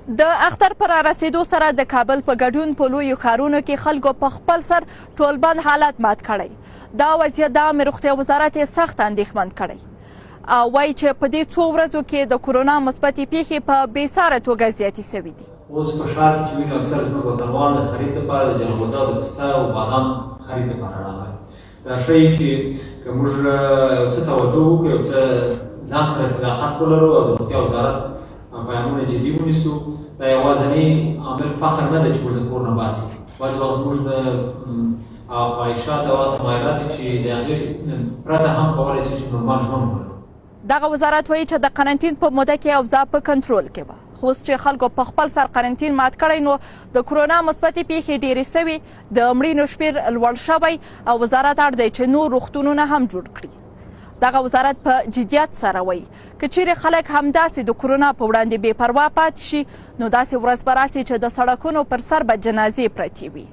د اختر پر رسیدو سره د کابل په ګډون په لویو ښارونو کې خلکو په خپل سر ټولبند حالت مات کړی. دا وضعیت د عامې روغتیا وزارت یې سخت اندېښمن کړی او وایي چې په دې څو ورځو کې د کورونا مثبتې پیښې په بېساره توګه زیاتې شوي دي. اوس په ښار کې چې وینو اکثر زموږ وطنوال د خرید لپاره د جلغوزه او د پسته او بادام خرید لپاره راغلي. دا ښیي چې که موږ یو څه توجه وکړو، یو څه ځان سره صداقت ولرو او د روغتیا وزارت پیغامونه جدي ونیسو، دا یوازینی عامل فقر نه دی چې موږ د کور نه باسي. وجه زموږ د فاحشات او تمایلات چې د هغې پرته هم کولی شو چې نورمال ژوند ولرو. دغه وزارت وایي چې د قرنطین په موده کې اوضاع په کنټرول کې وه، خو اوس چې خلکو په خپل سر قرنطین مات کړی نو د کورونا مثبتې پیښې ډېرې سوي، د مړینو شمېر لوړ شوی او وزارت اړ دی چې نور روغتونونه هم جوړ کړي. دغه وزارت په جدیت سره وایي که چیرې خلک همداسې د کورونا په وړاندې بې پروا پاتې شي نو داسې ورځ به راسي چې د سړکونو پر سر به جنازې پرتې وي.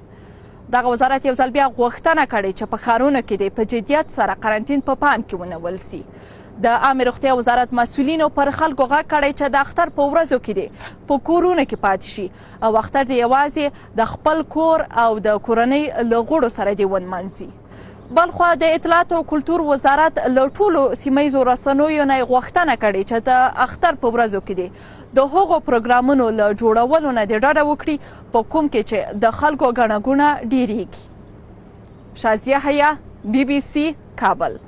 دغه وزارت یو ځل بیا غوښتنه کړې چې په ښارونو کې د په جدیت سره قرنطین په پام کې ونیول سي. د عامې روغتیا وزارت مسؤلینو پر خلکو غږ کړی چې د اختر په ورځو کې دې په کورونو کې پاتې شي او اختر دې یوازې د خپل کور او د کورنۍ له غړو سره دې ونمانځي. بلخوا د اطلاعات او کلتور وزارت له ټولو سیمه رسنیو نه غوښتنه کړې چې د اختر په ورځو کې دې د هغو پروګرامونو له جوړولو نه دې ډډه وکړي په کوم کې چې د خلکو ګڼه ګوڼه ډیریږي. شازیه حیا، BBC کابل.